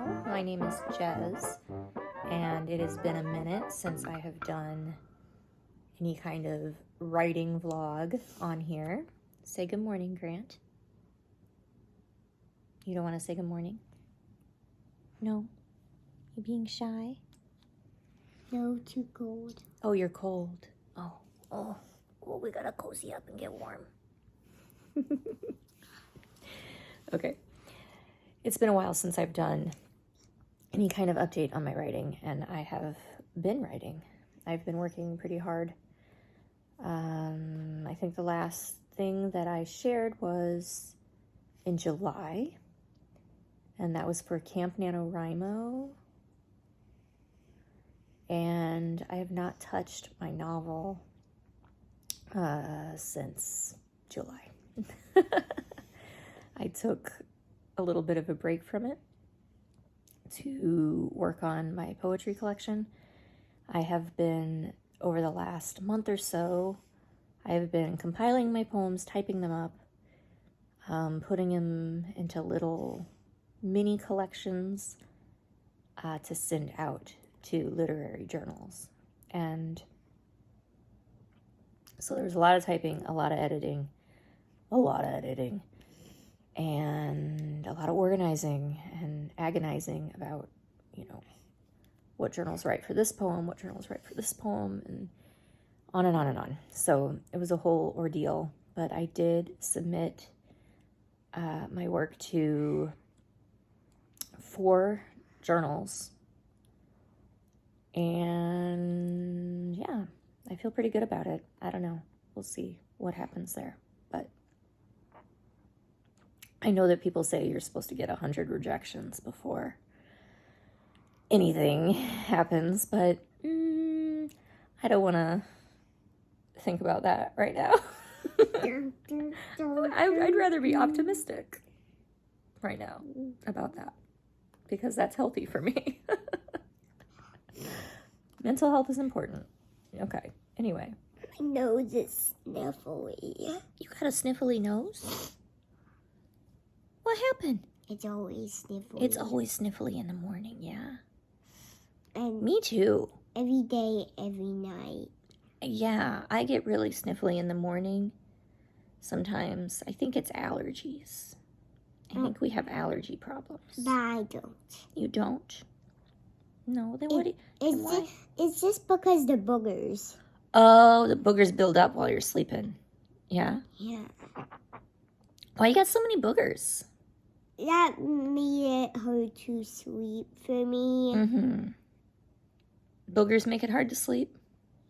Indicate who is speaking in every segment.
Speaker 1: My name is Jez, and it has been a minute since I have done any kind of writing vlog on here. Say good morning, Grant. You don't want to say good morning? No? You being shy?
Speaker 2: No, too cold.
Speaker 1: Oh, you're cold. Oh, we gotta cozy up and get warm. Okay. It's been a while since I've done any kind of update on my writing, and I have been writing. I've been working pretty hard. I think the last thing that I shared was in July, and that was for Camp Nanowrimo. And I have not touched my novel since July. I took a little bit of a break from it to work on my poetry collection. I have been, over the last month or so, I have been compiling my poems, typing them up, putting them into little mini collections to send out to literary journals. And so there's a lot of typing, a lot of editing, and a lot of organizing and agonizing about, what journals write for this poem, what journals write for this poem, and on and on and on. So it was a whole ordeal, but I did submit my work to 4 journals, and yeah, I feel pretty good about it. I don't know. We'll see what happens there, but I know that people say you're supposed to get 100 rejections before anything happens, but I don't want to think about that right now. I'd rather be optimistic right now about that, because that's healthy for me. Mental health is important. Okay, anyway.
Speaker 2: My nose is sniffly.
Speaker 1: You got a sniffly nose? What happened?
Speaker 2: It's always sniffly.
Speaker 1: It's always sniffly in the morning, yeah.
Speaker 2: And
Speaker 1: Me too.
Speaker 2: every day, every night.
Speaker 1: Yeah, I get really sniffly in the morning sometimes. I think it's allergies. I think we have allergy problems.
Speaker 2: But I don't.
Speaker 1: You don't? No, then what?
Speaker 2: It's just because the boogers.
Speaker 1: Oh, the boogers build up while you're sleeping. Yeah?
Speaker 2: Yeah.
Speaker 1: Why you got so many boogers?
Speaker 2: That made it hard to sleep for me.
Speaker 1: Mm-hmm. Boogers make it hard to sleep?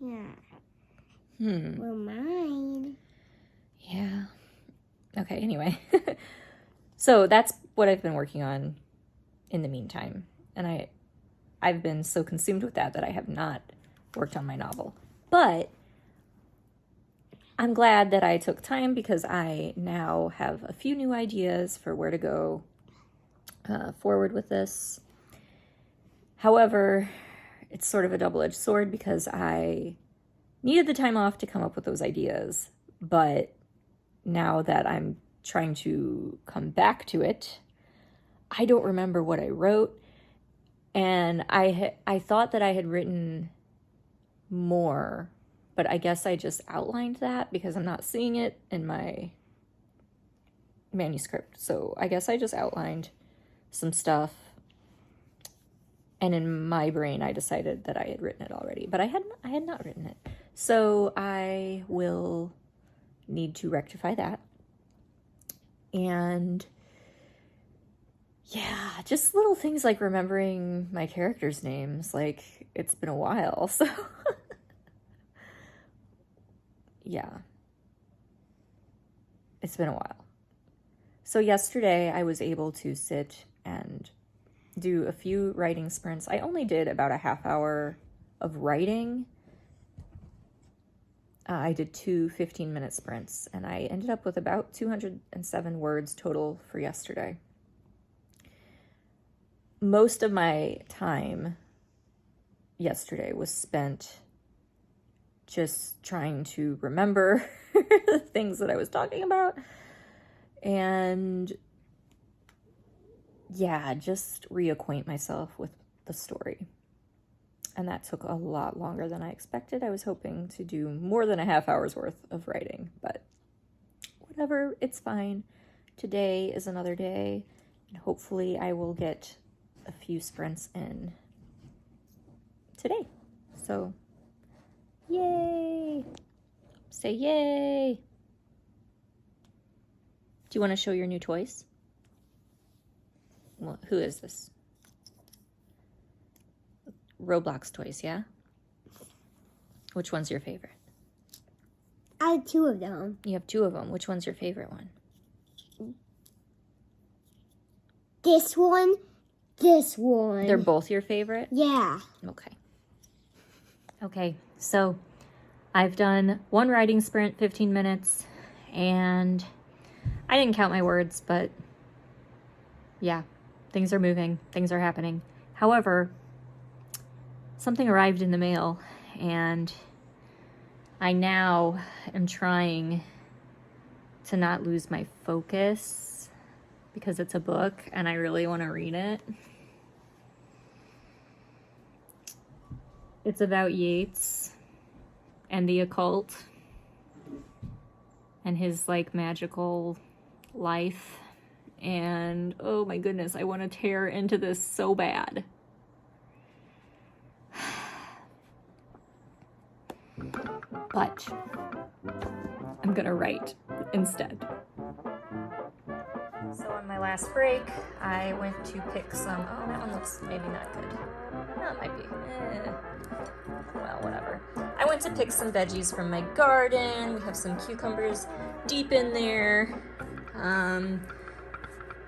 Speaker 2: Yeah.
Speaker 1: Hmm.
Speaker 2: Well, mine.
Speaker 1: Yeah. Okay, anyway. So that's what I've been working on in the meantime. And I've been so consumed with that I have not worked on my novel. But I'm glad that I took time, because I now have a few new ideas for where to go forward with this. However, it's sort of a double-edged sword, because I needed the time off to come up with those ideas. But now that I'm trying to come back to it, I don't remember what I wrote. And I thought that I had written more, but I guess I just outlined that because I'm not seeing it in my manuscript. So I guess I just outlined some stuff, and in my brain I decided that I had written it already, but I had not written it. So I will need to rectify that. And yeah, just little things like remembering my characters' names. Like, it's been a while, so yeah, it's been a while. So yesterday I was able to sit and do a few writing sprints. I only did about a half hour of writing. I did 2 15-minute sprints, and I ended up with about 207 words total for yesterday. Most of my time yesterday was spent just trying to remember the things that I was talking about, and yeah, just reacquaint myself with the story. And that took a lot longer than I expected. I was hoping to do more than a half hour's worth of writing, but whatever, it's fine. Today is another day, and hopefully I will get a few sprints in today. So, yay! Say yay! Do you want to show your new toys? Well, who is this? Roblox toys, yeah? Which one's your favorite?
Speaker 2: I have 2 of them.
Speaker 1: You have 2 of them. Which one's your favorite one?
Speaker 2: This one, this one.
Speaker 1: They're both your favorite?
Speaker 2: Yeah.
Speaker 1: Okay. Okay, so I've done 1 writing sprint, 15 minutes, and I didn't count my words, but yeah, things are moving, things are happening. However, something arrived in the mail, and I now am trying to not lose my focus because it's a book and I really want to read it. It's about Yeats and the occult and his like magical life. And oh my goodness, I want to tear into this so bad. But I'm gonna write instead. So on my last break, I went to pick some, oh, that one looks maybe not good. No, it might be. Well, whatever. I went to pick some veggies from my garden. We have some cucumbers deep in there.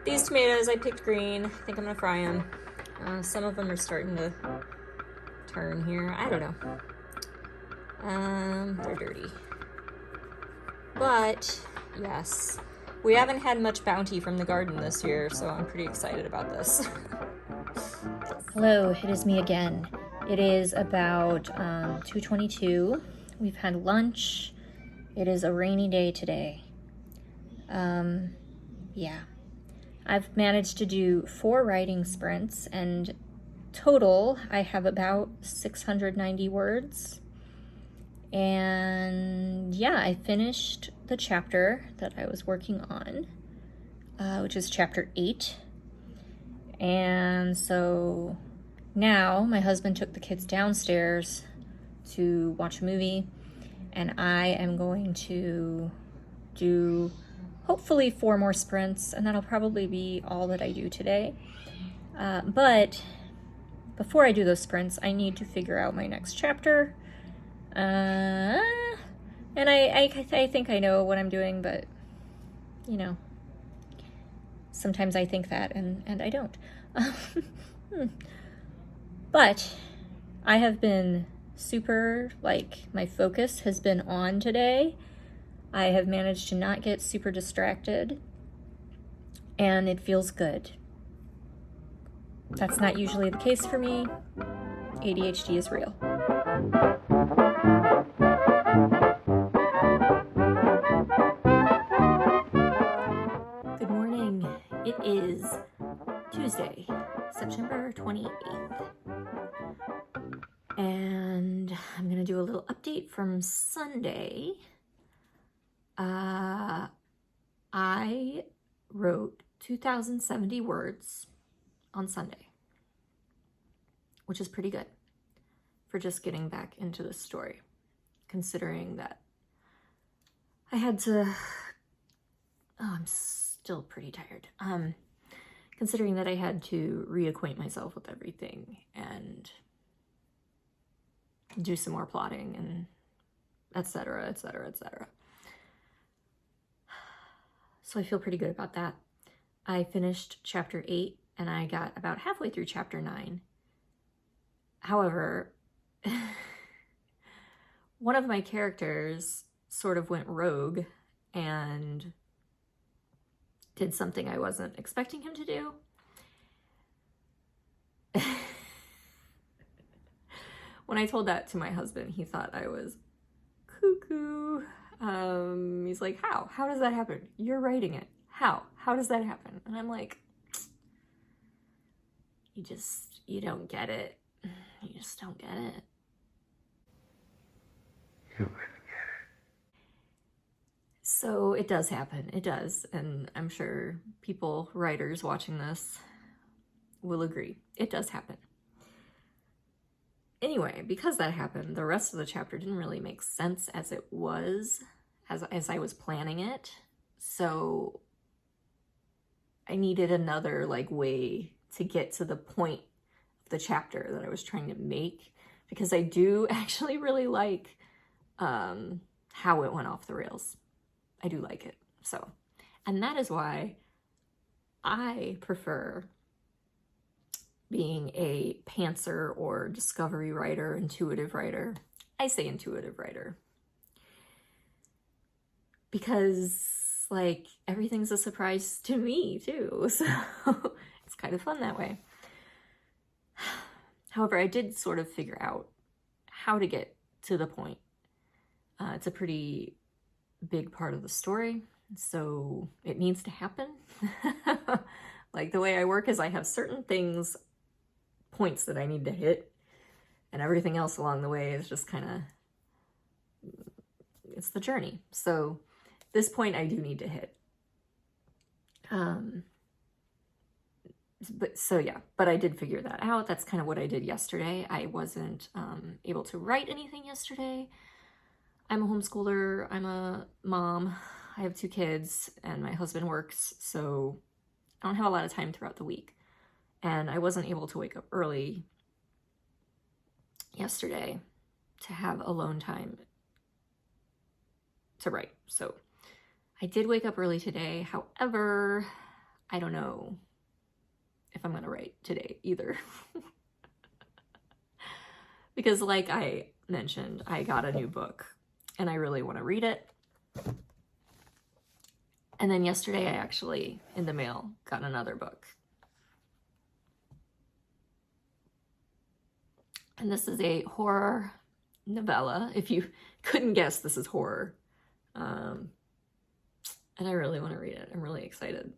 Speaker 1: These tomatoes I picked green. I think I'm gonna fry them. Some of them are starting to turn here. I don't know. They're dirty. But, yes. We haven't had much bounty from the garden this year, so I'm pretty excited about this. Hello, it is me again. It is about 2:22. We've had lunch. It is a rainy day today. Yeah. I've managed to do 4 writing sprints, and total I have about 690 words. And yeah, I finished the chapter that I was working on, which is chapter 8. And so now my husband took the kids downstairs to watch a movie, and I am going to do hopefully 4 more sprints, and that'll probably be all that I do today. But before I do those sprints, I need to figure out my next chapter. And I think I know what I'm doing, but you know, sometimes I think that and I don't. But I have been super, like, my focus has been on today. I have managed to not get super distracted, and it feels good. That's not usually the case for me. ADHD is real. Good morning. It is Tuesday, September 28th. And I'm going to do a little update from Sunday. I wrote 2,070 words on Sunday, which is pretty good for just getting back into the story, considering that I had to, I'm still pretty tired, considering that I had to reacquaint myself with everything and do some more plotting and etc., etc., etc. So I feel pretty good about that. I finished chapter 8 and I got about halfway through chapter 9. However, one of my characters sort of went rogue and did something I wasn't expecting him to do. When I told that to my husband, he thought I was cuckoo. He's like, how? How does that happen? You're writing it. How? How does that happen? And I'm like, you don't get it. You just don't get it.
Speaker 3: You wouldn't get
Speaker 1: So it does happen. It does. And I'm sure people, writers watching this will agree. It does happen. Anyway, because that happened, the rest of the chapter didn't really make sense as it was, as I was planning it. So I needed another like way to get to the point of the chapter that I was trying to make, because I do actually really like how it went off the rails. I do like it. So, and that is why I prefer being a pantser or discovery writer, intuitive writer. I say intuitive writer because like everything's a surprise to me too. So it's kind of fun that way. However, I did sort of figure out how to get to the point. It's a pretty big part of the story, so it needs to happen. Like the way I work is I have certain points that I need to hit, and everything else along the way is just kind of, it's the journey. So this point I do need to hit. But I did figure that out. That's kind of what I did yesterday. I wasn't able to write anything yesterday. I'm a homeschooler, I'm a mom, I have 2 kids, and my husband works, so I don't have a lot of time throughout the week. And I wasn't able to wake up early yesterday to have alone time to write. So I did wake up early today. However, I don't know if I'm gonna write today either. Because like I mentioned, I got a new book and I really want to read it. And then yesterday I actually, in the mail, got another book. And this is a horror novella. If you couldn't guess, this is horror. And I really want to read it. I'm really excited.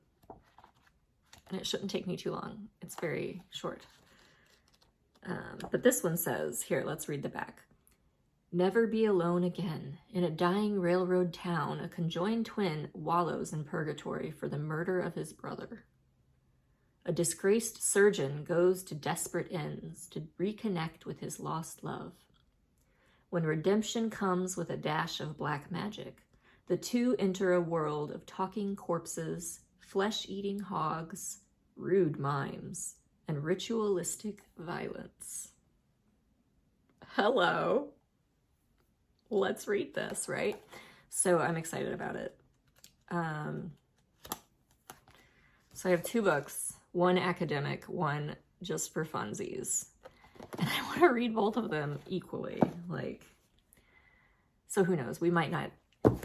Speaker 1: And it shouldn't take me too long. It's very short. But this one says, here, let's read the back. Never be alone again. In a dying railroad town, a conjoined twin wallows in purgatory for the murder of his brother. A disgraced surgeon goes to desperate ends to reconnect with his lost love. When redemption comes with a dash of black magic, the two enter a world of talking corpses, flesh-eating hogs, rude mimes, and ritualistic violence. Hello. Let's read this, right? So I'm excited about it. So I have 2 books, one academic, one just for funsies. And I want to read both of them equally. So who knows? We might not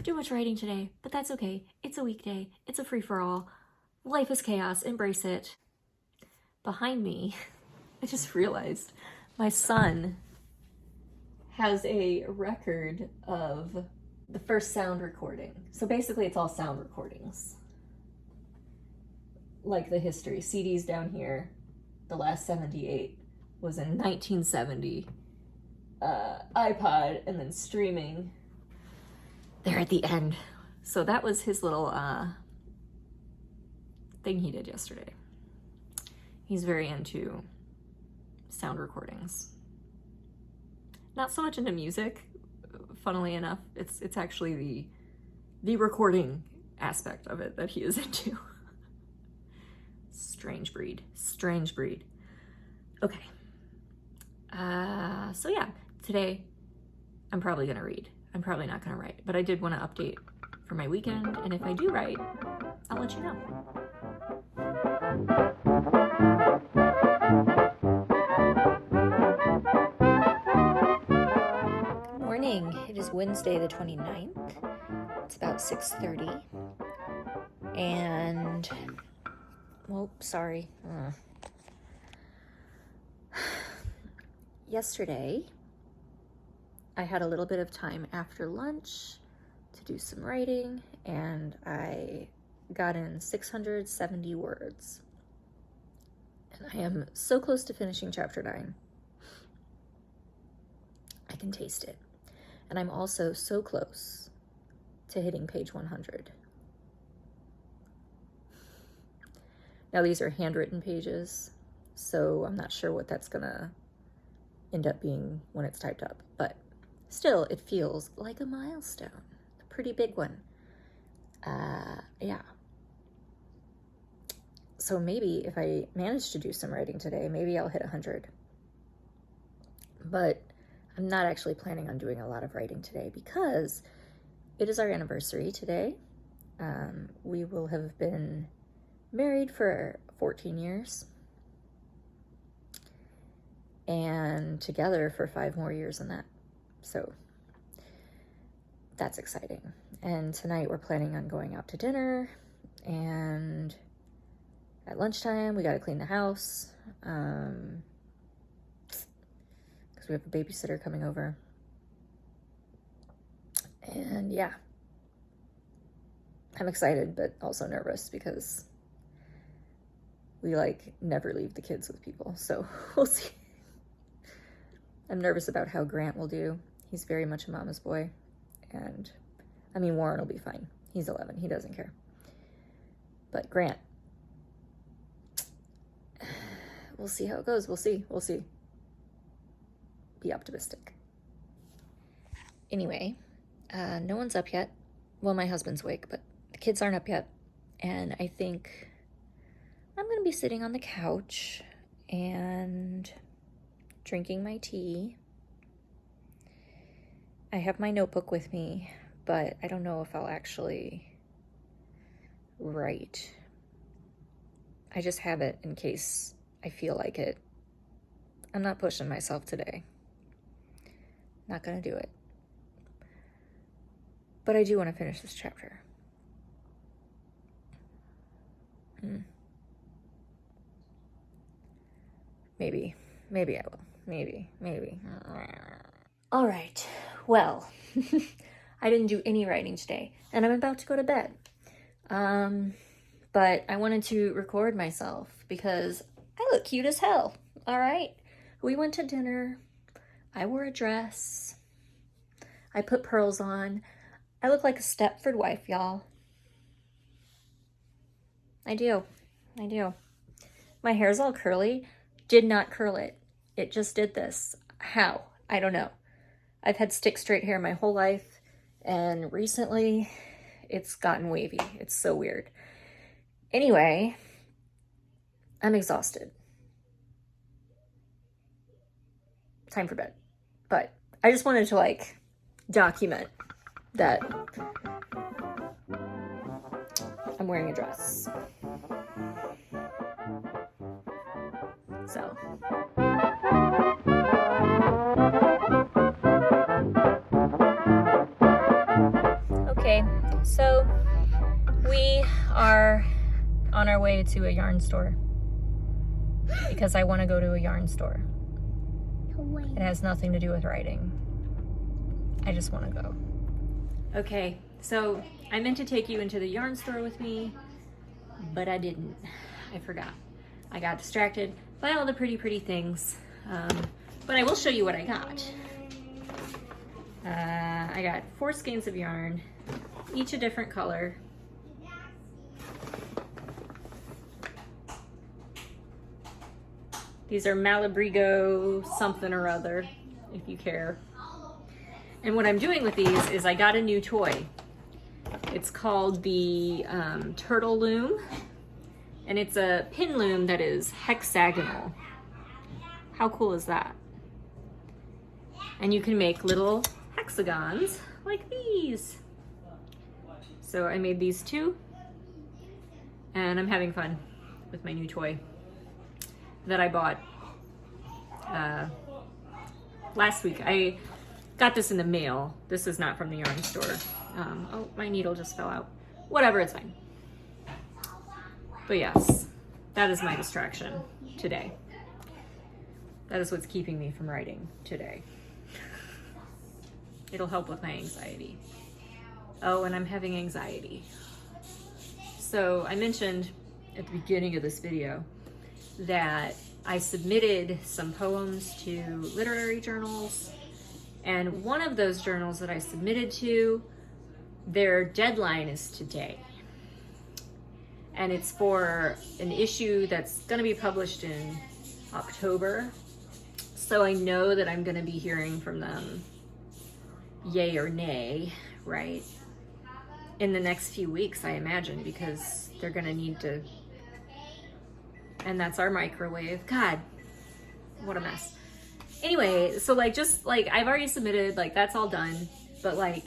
Speaker 1: do much writing today, but that's okay. It's a weekday. It's a free-for-all. Life is chaos. Embrace it. Behind me, I just realized my son has a record of the first sound recording. So basically it's all sound recordings. Like the history. CDs down here, the last 78 was in 1970. iPod, and then streaming there at the end. So that was his little thing he did yesterday. He's very into sound recordings. Not so much into music, funnily enough. It's actually the recording aspect of it that he is into. Strange breed. Okay. So yeah, today I'm probably gonna read. I'm probably not gonna write, but I did want to update for my weekend, and if I do write, I'll let you know. Good morning. It is Wednesday the 29th. It's about 6:30. And, well, sorry. Yesterday, I had a little bit of time after lunch to do some writing, and I got in 670 words. And I am so close to finishing chapter 9. I can taste it. And I'm also so close to hitting page 100. Now these are handwritten pages, so I'm not sure what that's gonna end up being when it's typed up, but still it feels like a milestone, a pretty big one. Yeah. So maybe if I manage to do some writing today, maybe I'll hit 100. But I'm not actually planning on doing a lot of writing today because it is our anniversary today. We will have been married for 14 years and together for 5 more years than that. So that's exciting. And tonight we're planning on going out to dinner, and at lunchtime we got to clean the house because we have a babysitter coming over. And yeah, I'm excited but also nervous because we like never leave the kids with people, so we'll see. I'm nervous about how Grant will do. He's very much a mama's boy, and I mean, Warren will be fine. He's 11, he doesn't care. But Grant, we'll see how it goes. We'll see. Be optimistic. Anyway, no one's up yet. Well, my husband's awake, but the kids aren't up yet. And I think I'm going to be sitting on the couch and drinking my tea. I have my notebook with me, but I don't know if I'll actually write. I just have it in case I feel like it. I'm not pushing myself today. Not going to do it. But I do want to finish this chapter. Maybe I will. Maybe. All right. Well, I didn't do any writing today, and I'm about to go to bed. But I wanted to record myself because I look cute as hell. All right. We went to dinner. I wore a dress. I put pearls on. I look like a Stepford wife, y'all. I do. My hair's all curly. Did not curl it. It just did this. How? I don't know. I've had stick straight hair my whole life, and recently it's gotten wavy. It's so weird. Anyway, I'm exhausted. Time for bed. But I just wanted to like document that I'm wearing a dress. So. Okay, so we are on our way to a yarn store because I want to go to a yarn store. It has nothing to do with writing. I just want to go. Okay, so I meant to take you into the yarn store with me, but I didn't. I forgot. I got distracted by all the pretty things. But I will show you what I got. I got 4 skeins of yarn, each a different color. These are Malabrigo something or other, if you care. And what I'm doing with these is I got a new toy. It's called the Turtle Loom, and it's a pin loom that is hexagonal. How cool is that? And you can make little hexagons like these. So I made these 2, and I'm having fun with my new toy that I bought last week. I got this in the mail. This is not from the yarn store. Oh, my needle just fell out. Whatever, it's fine. But yes, that is my distraction today. That is what's keeping me from writing today. It'll help with my anxiety. Oh, and I'm having anxiety. So I mentioned at the beginning of this video that I submitted some poems to literary journals, and one of those journals that I submitted to, their deadline is today. And it's for an issue that's going to be published in October. So I know that I'm going to be hearing from them, yay or nay, right? In the next few weeks, I imagine, because they're going to need to. And that's our microwave. God, what a mess. Anyway, so like, just like, I've already submitted, like, that's all done. But like,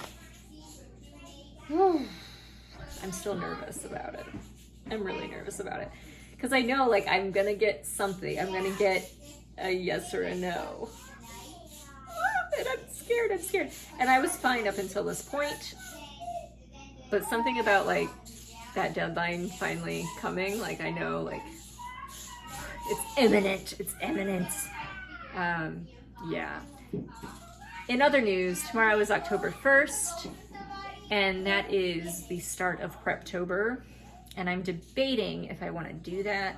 Speaker 1: I'm still nervous about it. I'm really nervous about it. Because I know, like, I'm going to get something. I'm going to get a yes or a no. And I'm scared. And I was fine up until this point. But something about, like, that deadline finally coming, like, I know, like, it's imminent. Yeah. In other news, tomorrow is October 1st, and that is the start of Preptober. And I'm debating if I want to do that,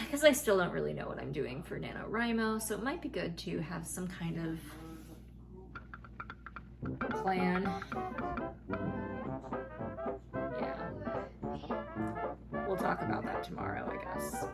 Speaker 1: because I still don't really know what I'm doing for Nanowrimo, so it might be good to have some kind of plan. Yeah. We'll talk about that tomorrow, I guess.